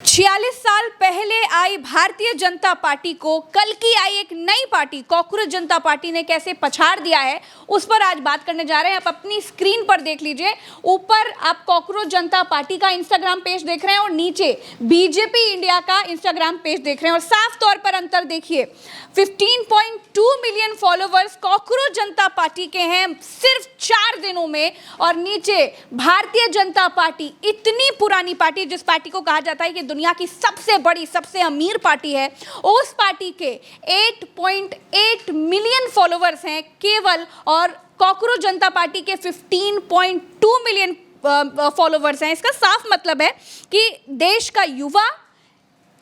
46 साल पहले आई भारतीय जनता पार्टी को कल की आई एक नई पार्टी कॉकरोच जनता पार्टी ने कैसे पछाड़ दिया है, उस पर आज बात करने जा रहे हैं। आप अपनी स्क्रीन पर देख लीजिए, ऊपर आप कॉकरोच जनता पार्टी का इंस्टाग्राम पेज देख रहे हैं और नीचे बीजेपी इंडिया का इंस्टाग्राम पेज देख रहे हैं। और साफ तौर पर अंतर देखिए, 15.2 million followers cockroach Janata party के हैं सिर्फ 4 दिनों में, और नीचे भारतीय जनता पार्टी, इतनी पुरानी पार्टी जिस पार्टी को कहा जाता है कि दुनिया की सबसे बड़ी सबसे अमीर पार्टी है, उस पार्टी के 8.8 मिलियन फॉलोवर्स हैं केवल, और कॉकरोच जनता पार्टी के 15.2 मिलियन फॉलोवर्स हैं। इसका साफ मतलब है कि देश का युवा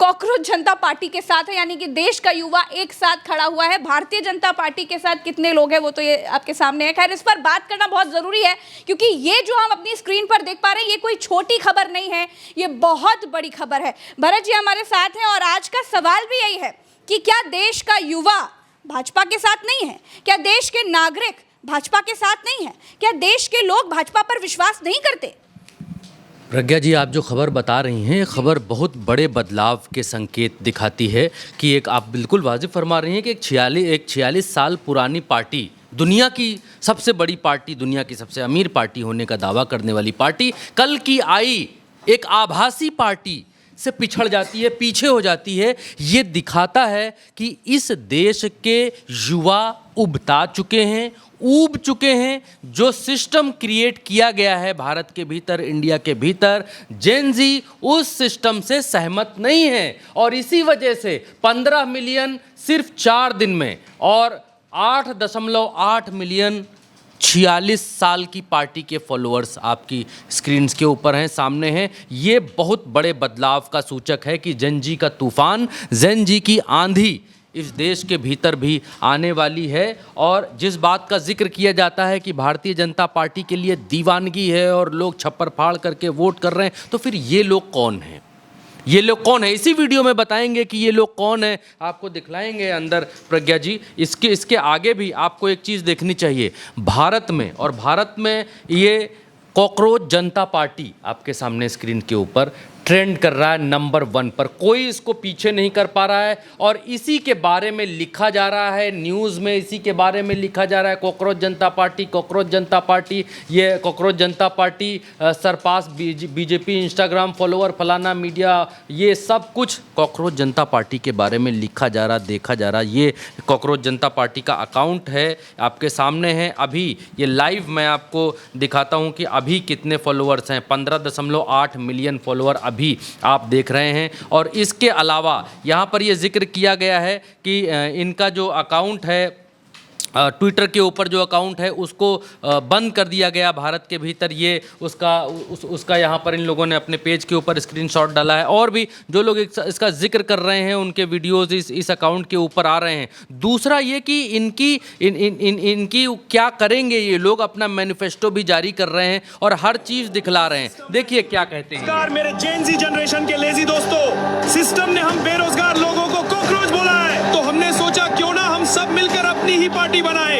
कॉकरोच जनता पार्टी के साथ है, यानी कि देश का युवा एक साथ खड़ा हुआ है। भारतीय जनता पार्टी के साथ कितने लोग हैं वो तो ये आपके सामने है। खैर, इस पर बात करना बहुत ज़रूरी है क्योंकि ये जो हम अपनी स्क्रीन पर देख पा रहे हैं ये कोई छोटी खबर नहीं है, ये बहुत बड़ी खबर है। भरत जी हमारे साथ हैं और आज का सवाल भी यही है कि क्या देश का युवा भाजपा के साथ नहीं है? क्या देश के नागरिक भाजपा के साथ नहीं है? क्या देश के लोग भाजपा पर विश्वास नहीं करते? प्रज्ञा जी, आप जो खबर बता रही हैं, ये खबर बहुत बड़े बदलाव के संकेत दिखाती है कि एक आप बिल्कुल वाजिब फरमा रही हैं कि एक 46 साल पुरानी पार्टी, दुनिया की सबसे बड़ी पार्टी, दुनिया की सबसे अमीर पार्टी होने का दावा करने वाली पार्टी, कल की आई एक आभासी पार्टी से पिछड़ जाती है, पीछे हो जाती है। ये दिखाता है कि इस देश के युवा उबता चुके हैं, ऊब चुके हैं। जो सिस्टम क्रिएट किया गया है भारत के भीतर, इंडिया के भीतर, जेन जी उस सिस्टम से सहमत नहीं है, और इसी वजह से 15 मिलियन सिर्फ 4 दिन में और 8.8 मिलियन 46 साल की पार्टी के फॉलोअर्स आपकी स्क्रीन्स के ऊपर हैं, सामने हैं। ये बहुत बड़े बदलाव का सूचक है कि जेन जी का तूफान, जेन जी की आंधी इस देश के भीतर भी आने वाली है। और जिस बात का जिक्र किया जाता है कि भारतीय जनता पार्टी के लिए दीवानगी है और लोग छप्पर फाड़ करके वोट कर रहे हैं, तो फिर ये लोग कौन हैं? ये लोग कौन है? इसी वीडियो में बताएंगे कि ये लोग कौन है, आपको दिखलाएंगे अंदर प्रज्ञा जी। इसके आगे भी आपको एक चीज़ देखनी चाहिए। भारत में, और भारत में ये कॉकरोच जनता पार्टी आपके सामने स्क्रीन के ऊपर ट्रेंड कर रहा है नंबर 1 पर। कोई इसको पीछे नहीं कर पा रहा है और इसी के बारे में लिखा जा रहा है, न्यूज़ में इसी के बारे में लिखा जा रहा है। Cockroach Janata party, cockroach Janata party, ये cockroach Janata party surpass BJP, Instagram follower, फलाना मीडिया, ये सब कुछ कॉकरोच जनता पार्टी के बारे में लिखा जा रहा, देखा जा रहा। ये कॉकरोच जनता पार्टी का अकाउंट है, आपके सामने है। अभी ये लाइव मैं आपको दिखाता हूँ कि अभी कितने फॉलोअर्स हैं। 15.8 मिलियन फॉलोअर अभी आप देख रहे हैं। और इसके अलावा यहाँ पर यह जिक्र किया गया है कि इनका जो अकाउंट है, ट्विटर के ऊपर जो अकाउंट है उसको बंद कर दिया गया भारत के भीतर। ये उसका यहाँ पर इन लोगों ने अपने पेज के ऊपर स्क्रीनशॉट डाला है। और भी जो लोग इसका जिक्र कर रहे हैं उनके वीडियोस इस अकाउंट के ऊपर आ रहे हैं। दूसरा ये कि इनकी क्या करेंगे ये लोग, अपना मैनिफेस्टो भी जारी कर रहे हैं और हर चीज़ दिखला रहे हैं। देखिए क्या कहते हैं। मेरे जेन जी जनरेशन के लेजी दोस्तों, सिस्टम ने हम बेरोजगार लोगों को कॉकरोच बोला है, तो हमने सोचा क्यों ना हम सब मिलकर अपनी ही पार्टी बनाए,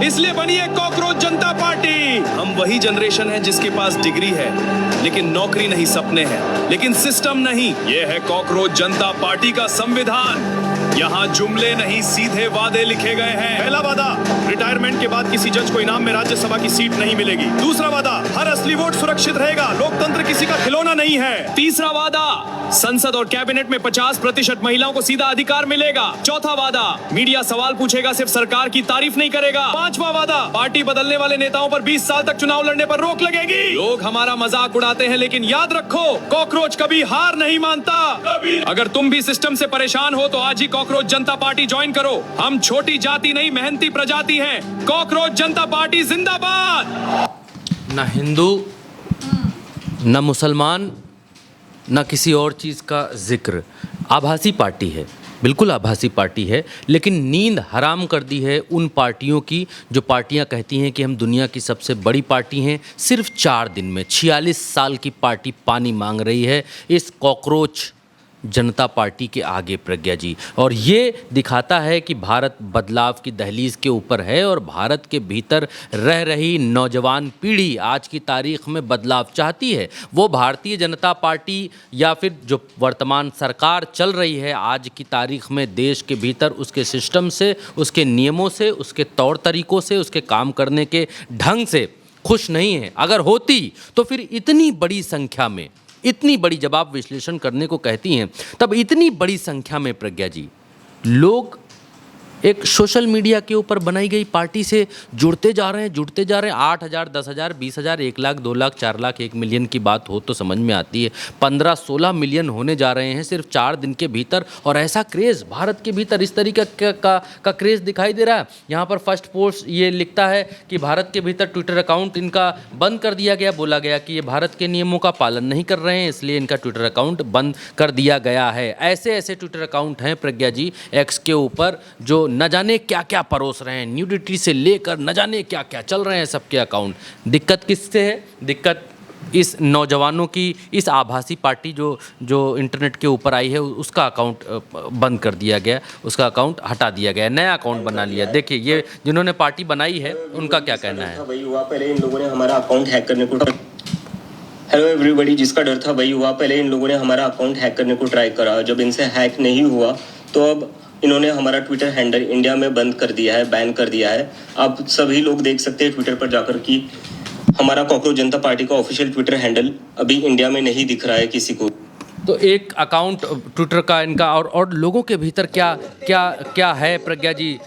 इसलिए बनी है कॉकरोच जनता पार्टी। हम वही जनरेशन है जिसके पास डिग्री है लेकिन नौकरी नहीं, सपने हैं लेकिन सिस्टम नहीं। ये है कॉकरोच जनता पार्टी का संविधान। यहाँ जुमले नहीं सीधे वादे लिखे गए हैं। पहला वादा, रिटायरमेंट के बाद किसी जज को इनाम में राज्यसभा की सीट नहीं मिलेगी। दूसरा वादा, हर असली वोट सुरक्षित रहेगा, लोकतंत्र किसी का खिलौना नहीं है। तीसरा वादा, संसद और कैबिनेट में 50% महिलाओं को सीधा अधिकार मिलेगा। चौथा वादा, मीडिया सवाल पूछेगा, सिर्फ सरकार की तारीफ नहीं करेगा। पांचवा वादा, पार्टी बदलने वाले नेताओं पर 20 साल तक चुनाव लड़ने पर रोक लगेगी। लोग हमारा मजाक उड़ाते हैं लेकिन याद रखो, कॉकरोच कभी हार नहीं मानता। अगर तुम भी सिस्टम से परेशान हो तो आज ही कॉकरोच जनता पार्टी ज्वाइन करो। हम छोटी जाति नहीं, मेहनती प्रजाति हैं। कॉकरोच जनता पार्टी जिंदाबाद। ना हिंदू, ना मुसलमान, ना किसी और चीज़ का जिक्र। आभासी पार्टी है, बिल्कुल आभासी पार्टी है, लेकिन नींद हराम कर दी है उन पार्टियों की जो पार्टियां कहती हैं कि हम दुनिया की सबसे बड़ी पार्टी हैं। सिर्फ 4 दिन में 46 साल की पार्टी पानी मांग रही है। इस कॉकरोच जनता पार्टी के आगे प्रज्ञा जी, और ये दिखाता है कि भारत बदलाव की दहलीज के ऊपर है और भारत के भीतर रह रही नौजवान पीढ़ी आज की तारीख में बदलाव चाहती है। वो भारतीय जनता पार्टी या फिर जो वर्तमान सरकार चल रही है आज की तारीख में देश के भीतर, उसके सिस्टम से, उसके नियमों से, उसके तौर तरीकों से, उसके काम करने के ढंग से खुश नहीं है। अगर होती तो फिर इतनी बड़ी संख्या में, इतनी बड़ी, जब आप विश्लेषण करने को कहती हैं तब इतनी बड़ी संख्या में प्रज्ञा जी लोग एक सोशल मीडिया के ऊपर बनाई गई पार्टी से जुड़ते जा रहे हैं 8,000, 10,000, 20,000, 1 लाख, 2 लाख, 4 लाख, 1 मिलियन की बात हो तो समझ में आती है। 15-16 मिलियन होने जा रहे हैं सिर्फ 4 दिन के भीतर, और ऐसा क्रेज़ भारत के भीतर इस तरीके का क्रेज़ दिखाई दे रहा है। यहाँ पर फर्स्ट पोस्ट ये लिखता है कि भारत के भीतर ट्विटर अकाउंट इनका बंद कर दिया गया। बोला गया कि ये भारत के नियमों का पालन नहीं कर रहे हैं, इसलिए इनका ट्विटर अकाउंट बंद कर दिया गया है। ऐसे ऐसे ट्विटर अकाउंट हैं प्रज्ञा जी एक्स के ऊपर जो न जाने क्या क्या परोस रहे हैं, न्यूडिटी से लेकर न जाने क्या क्या चल रहे हैं सबके अकाउंट। दिक्कत किससे है? दिक्कत इस नौजवानों की, इस आभासी पार्टी जो इंटरनेट के ऊपर आई है उसका अकाउंट बंद कर दिया गया, उसका अकाउंट हटा दिया गया, नया अकाउंट बना लिया। देखिए ये जिन्होंने पार्टी बनाई है उनका क्या कहना है। वही हुआ, पहले इन लोगों ने हमारा अकाउंट हैक करने को, हेलो एवरीबॉडी, जिसका डर था वही हुआ। पहले इन लोगों ने हमारा अकाउंट हैक करने को ट्राई करा, जब इनसे हैक नहीं हुआ तो अब इन्होंने हमारा ट्विटर हैंडल इंडिया में बंद कर दिया है, बैन कर दिया है। आप सभी लोग देख सकते हैं ट्विटर पर जाकर कि हमारा कॉकरोच जनता पार्टी का ऑफिशियल ट्विटर हैंडल अभी इंडिया में नहीं दिख रहा है किसी को। तो एक अकाउंट ट्विटर का इनका, और लोगों के भीतर क्या क्या क्या है प्रज्ञा जी,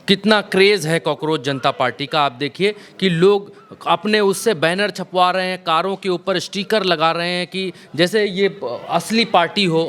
कितना क्रेज़ है कॉकरोच जनता पार्टी का। आप देखिए कि लोग अपने उससे बैनर छपवा रहे हैं, कारों के ऊपर स्टिकर लगा रहे हैं कि जैसे ये असली पार्टी हो,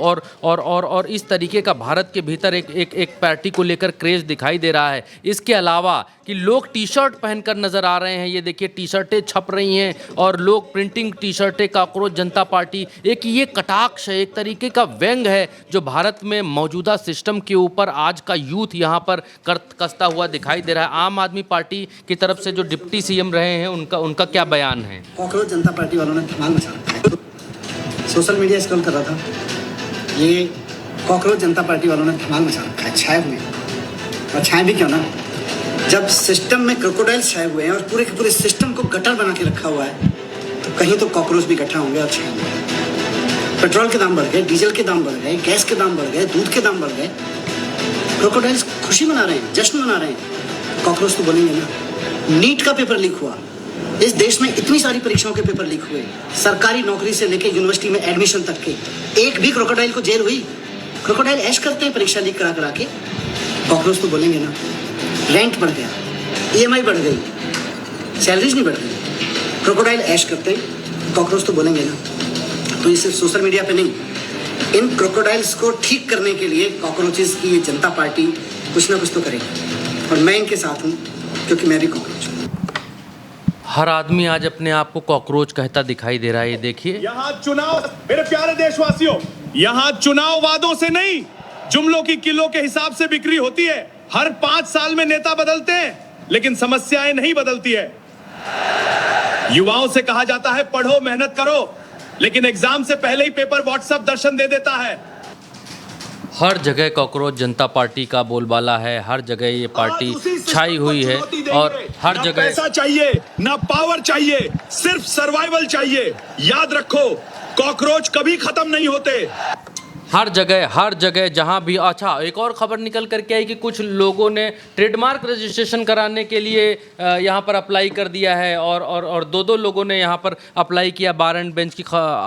और इस तरीके का भारत के भीतर एक पार्टी को लेकर क्रेज़ दिखाई दे रहा है। इसके अलावा कि लोग टी शर्ट पहनकर नज़र आ रहे हैं, ये देखिए टी शर्टें छप रही हैं और लोग printing T शर्टें cockroach Janata party, एक ये कटाक्ष है, एक तरीके का व्यंग है जो भारत में मौजूदा सिस्टम के ऊपर आज का यूथ यहाँ पर कसता हुआ दिखाई दे रहा है। आम आदमी पार्टी की तरफ से जो डिप्टी सीएम रहे हैं उनका क्या बयान है? कॉकरोच जनता पार्टी वालों ने धमाल मचा रखा है। सोशल मीडिया स्क्रॉल कर रहा था, ये कॉकरोच जनता पार्टी वालों ने धमाल मचा रखा है, छाए हुए। और छाए भी क्यों ना, जब सिस्टम में क्रोकोडाइल छाए हुए हैं और पूरे के पूरे सिस्टम को गटर बना के रखा हुआ है, तो कहीं तो कॉकरोच भी इकट्ठा होंगे और छाए होंगे। पेट्रोल के दाम बढ़ गए, डीजल के दाम बढ़ गए, गैस के दाम बढ़ गए, दूध के दाम बढ़ गए। क्रोकोडाइल्स खुशी मना रहे हैं, जश्न मना रहे हैं, कॉकरोच तो बोलेंगे ना। नीट का पेपर लीक हुआ, इस देश में इतनी सारी परीक्षाओं के पेपर लीक हुए, सरकारी नौकरी से लेकर यूनिवर्सिटी में एडमिशन तक के, एक भी क्रोकोडाइल को जेल हुई? क्रोकोडाइल ऐश करते हैं परीक्षा लीक करा के, कॉकरोच तो बोलेंगे ना। रेंट बढ़ गया, EMI बढ़ गई, सैलरीज नहीं बढ़ गई, क्रोकोडाइल ऐश करते हैं, कॉकरोच तो बोलेंगे ना। तो ये सिर्फ सोशल मीडिया पे नहीं, इन क्रोकोडाइल्स को ठीक करने के लिए कॉकरोचेस की ये जनता पार्टी कुछ ना कुछ तो करेगी, और मैं इनके साथ हूँ क्योंकि मैं भी कॉकरोच हूँ। हर आदमी आज अपने आप को कॉकरोच कहता दिखाई दे रहा है। ये देखिए, यहाँ चुनाव, मेरे प्यारे देशवासियों, यहाँ चुनाव वादों से नहीं, जुमलों की किलो के हिसाब से बिक्री होती है। हर 5 साल में नेता बदलते हैं लेकिन समस्याएं नहीं बदलती है। युवाओं से कहा जाता है पढ़ो, मेहनत करो, लेकिन एग्जाम से पहले ही पेपर व्हाट्सएप दर्शन दे देता है। हर जगह कॉकरोच जनता पार्टी का बोलबाला है, हर जगह ये पार्टी छाई हुई है, और हर जगह पैसा चाहिए ना पावर चाहिए, सिर्फ सर्वाइवल चाहिए। याद रखो, कॉकरोच कभी खत्म नहीं होते। हर जगह जहां भी। अच्छा, एक और खबर निकल करके आई कि कुछ लोगों ने ट्रेडमार्क रजिस्ट्रेशन कराने के लिए यहां पर अप्लाई कर दिया है, और 2 लोगों ने यहां पर अप्लाई किया। बार एंड बेंच की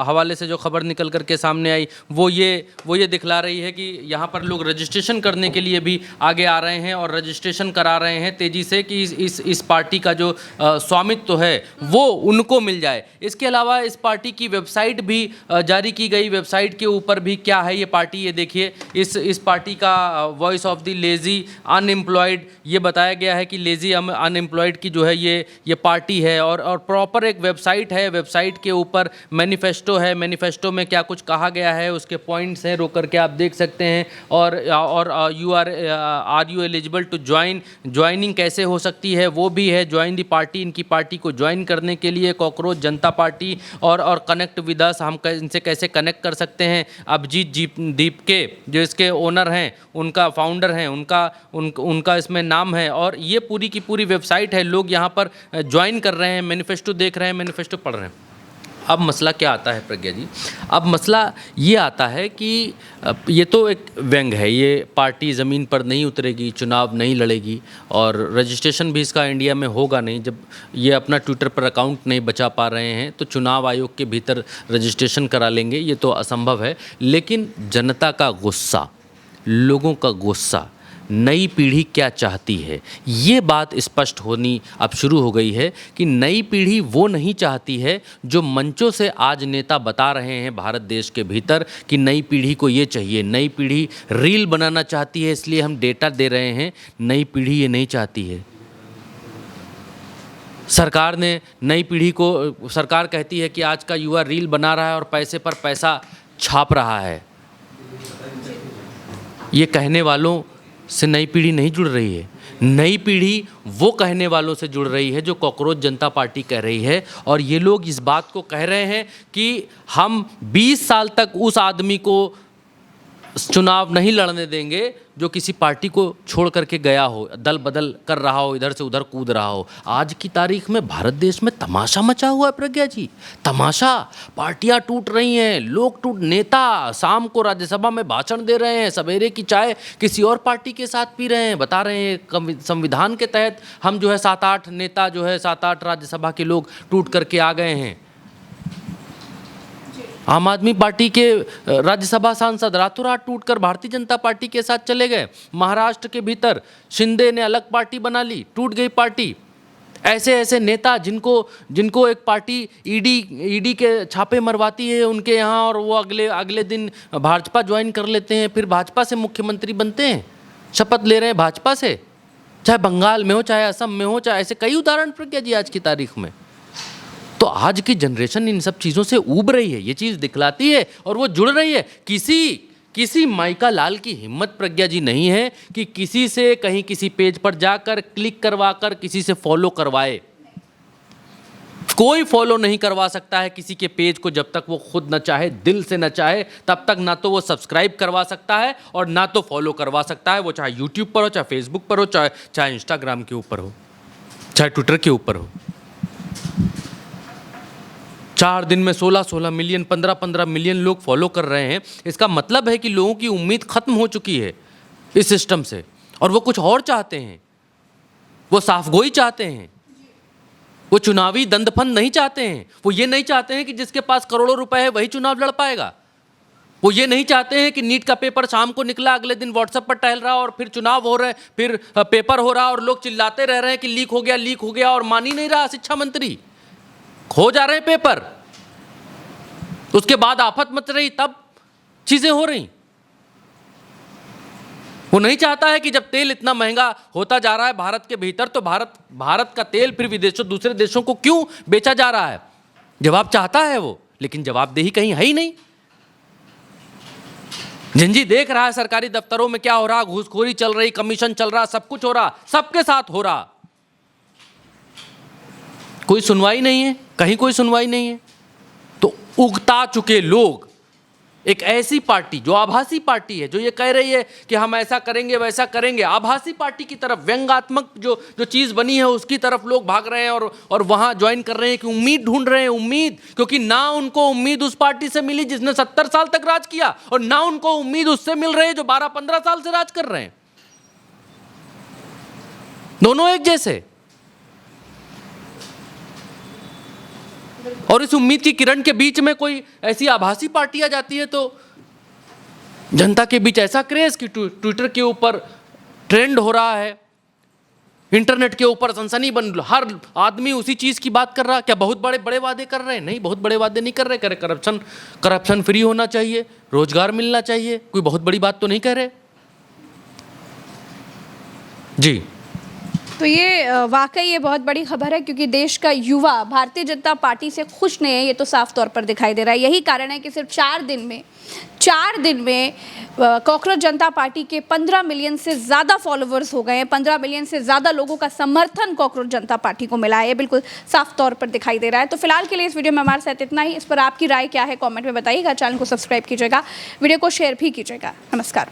हवाले से जो खबर निकल करके सामने आई वो ये दिखला रही है कि यहां पर लोग रजिस्ट्रेशन करने के लिए भी आगे आ रहे हैं और रजिस्ट्रेशन करा रहे हैं तेज़ी से कि इस पार्टी का जो स्वामित्व है वो उनको मिल जाए। इसके अलावा इस पार्टी की वेबसाइट भी जारी की गई, वेबसाइट के ऊपर भी क्या है ये पार्टी, ये देखिए इस पार्टी का voice of the lazy unemployed ये बताया गया है कि लेज़ी अनएम्प्लॉयड की जो है ये पार्टी है। और प्रॉपर एक वेबसाइट है, वेबसाइट के ऊपर मैनिफेस्टो है, मैनिफेस्टो में क्या कुछ कहा गया है उसके पॉइंट्स हैं, रोक करके आप देख सकते हैं। और you are you eligible to joining कैसे हो सकती है वो भी है, ज्वाइन दी पार्टी। इनकी पार्टी को ज्वाइन करने के लिए कॉकरोच जनता पार्टी और कनेक्ट विद अस, हम इनसे कैसे कनेक्ट कर सकते हैं। अभिजीत दीप के जो इसके ओनर हैं, उनका फाउंडर हैं, उनका इसमें नाम है। और ये पूरी की पूरी वेबसाइट है, लोग यहाँ पर ज्वाइन कर रहे हैं, मैनिफेस्टो देख रहे हैं, मैनिफेस्टो पढ़ रहे हैं। अब मसला क्या आता है प्रज्ञा जी? अब मसला ये आता है कि ये तो एक व्यंग है, ये पार्टी ज़मीन पर नहीं उतरेगी, चुनाव नहीं लड़ेगी और रजिस्ट्रेशन भी इसका इंडिया में होगा नहीं। जब ये अपना ट्विटर पर अकाउंट नहीं बचा पा रहे हैं तो चुनाव आयोग के भीतर रजिस्ट्रेशन करा लेंगे, ये तो असंभव है। लेकिन जनता का गुस्सा, लोगों का गुस्सा, नई पीढ़ी क्या चाहती है, ये बात स्पष्ट होनी अब शुरू हो गई है कि नई पीढ़ी वो नहीं चाहती है जो मंचों से आज नेता बता रहे हैं भारत देश के भीतर कि नई पीढ़ी को ये चाहिए। नई पीढ़ी रील बनाना चाहती है, इसलिए हम डेटा दे रहे हैं। नई पीढ़ी ये नहीं चाहती है। सरकार ने नई पीढ़ी को, सरकार कहती है कि आज का युवा रील बना रहा है और पैसे पर पैसा छाप रहा है। ये कहने वालों से नई पीढ़ी नहीं जुड़ रही है। नई पीढ़ी वो कहने वालों से जुड़ रही है जो कॉकरोच जनता पार्टी कह रही है। और ये लोग इस बात को कह रहे हैं कि हम 20 साल तक उस आदमी को चुनाव नहीं लड़ने देंगे जो किसी पार्टी को छोड़ करके गया हो, दल बदल कर रहा हो, इधर से उधर कूद रहा हो। आज की तारीख में भारत देश में तमाशा मचा हुआ है प्रज्ञा जी, तमाशा। पार्टियां टूट रही हैं, लोग नेता शाम को राज्यसभा में भाषण दे रहे हैं, सवेरे की चाय किसी और पार्टी के साथ पी रहे हैं, बता रहे हैं संविधान के तहत हम जो है 7-8 नेता जो है 7-8 राज्यसभा के लोग टूट करके आ गए हैं। आम आदमी पार्टी के राज्यसभा सांसद रातों रात टूटकर भारतीय जनता पार्टी के साथ चले गए। महाराष्ट्र के भीतर शिंदे ने अलग पार्टी बना ली, टूट गई पार्टी। ऐसे नेता जिनको एक पार्टी ईडी के छापे मरवाती है उनके यहाँ, और वो अगले दिन भाजपा ज्वाइन कर लेते हैं, फिर भाजपा से मुख्यमंत्री बनते हैं, शपथ ले रहे हैं भाजपा से, चाहे बंगाल में हो, चाहे असम में हो, चाहे ऐसे कई उदाहरण प्रज्ञा जी आज की तारीख में। तो आज की जनरेशन इन सब चीज़ों से ऊब रही है, ये चीज़ दिखलाती है और वो जुड़ रही है। किसी माइका लाल की हिम्मत प्रज्ञा जी नहीं है कि किसी से कहीं किसी पेज पर जाकर क्लिक करवाकर किसी से फॉलो करवाए। कोई फॉलो नहीं करवा सकता है किसी के पेज को जब तक वो खुद न चाहे, दिल से न चाहे, तब तक ना तो वो सब्सक्राइब करवा सकता है और ना तो फॉलो करवा सकता है। वो चाहे यूट्यूब पर हो, चाहे फेसबुक पर हो, चाहे इंस्टाग्राम के ऊपर हो, चाहे ट्विटर के ऊपर हो। 4 दिन में 16 मिलियन, 15 मिलियन लोग फॉलो कर रहे हैं। इसका मतलब है कि लोगों की उम्मीद खत्म हो चुकी है इस सिस्टम से और वो कुछ और चाहते हैं। वो साफगोई चाहते हैं, वो चुनावी दंदफन नहीं चाहते हैं। वो ये नहीं चाहते हैं कि जिसके पास करोड़ों रुपए है वही चुनाव लड़ पाएगा। वो ये नहीं चाहते हैं कि नीट का पेपर शाम को निकला, अगले दिन व्हाट्सएप पर टहल रहा और फिर चुनाव हो रहे, फिर पेपर हो रहा और लोग चिल्लाते रह रहे हैं कि लीक हो गया और मान ही नहीं रहा शिक्षा मंत्री। हो जा रहे हैं पेपर, उसके बाद आफत मच रही, तब चीजें हो रही। वो नहीं चाहता है कि जब तेल इतना महंगा होता जा रहा है भारत के भीतर, तो भारत का तेल फिर विदेशों, दूसरे देशों को क्यों बेचा जा रहा है। जवाब चाहता है वो, लेकिन जवाबदेही कहीं है ही नहीं। जिंजी देख रहा है सरकारी दफ्तरों में क्या हो रहा, घूसखोरी चल रही, कमीशन चल रहा, सब कुछ हो रहा, सबके साथ हो रहा। कोई सुनवाई नहीं है, कहीं कोई सुनवाई नहीं है। तो उगता चुके लोग, एक ऐसी पार्टी जो आभासी पार्टी है, जो ये कह रही है कि हम ऐसा करेंगे वैसा करेंगे, आभासी पार्टी की तरफ, व्यंग्यात्मक जो चीज़ बनी है उसकी तरफ लोग भाग रहे हैं और वहाँ ज्वाइन कर रहे हैं कि उम्मीद ढूंढ रहे हैं, उम्मीद। क्योंकि ना उनको उम्मीद उस पार्टी से मिली जिसने 70 साल तक राज किया, और ना उनको उम्मीद उससे मिल रही है जो 12-15 साल से राज कर रहे हैं। दोनों एक जैसे। और इस उम्मीद की किरण के बीच में कोई ऐसी आभासी पार्टी आ जाती है तो जनता के बीच ऐसा क्रेज कि ट्विटर के ऊपर ट्रेंड हो रहा है, इंटरनेट के ऊपर सनसनी बन, हर आदमी उसी चीज़ की बात कर रहा। क्या बहुत बड़े बड़े वादे कर रहे हैं? नहीं, बहुत बड़े वादे नहीं कर रहे। कह रहे करप्शन फ्री होना चाहिए, रोजगार मिलना चाहिए, कोई बहुत बड़ी बात तो नहीं कह रहे जी। तो ये वाकई ये बहुत बड़ी खबर है, क्योंकि देश का युवा भारतीय जनता पार्टी से खुश नहीं है, ये तो साफ तौर पर दिखाई दे रहा है। यही कारण है कि सिर्फ 4 दिन में कॉकरोच जनता पार्टी के 15 मिलियन से ज़्यादा फॉलोवर्स हो गए हैं। 15 मिलियन से ज़्यादा लोगों का समर्थन कॉकरोच जनता पार्टी को मिला है, ये बिल्कुल साफ तौर पर दिखाई दे रहा है। तो फिलहाल के लिए इस वीडियो में हमारे साथ इतना ही। इस पर आपकी राय क्या है कॉमेंट में बताइएगा। चैनल को सब्सक्राइब कीजिएगा, वीडियो को शेयर भी कीजिएगा। नमस्कार।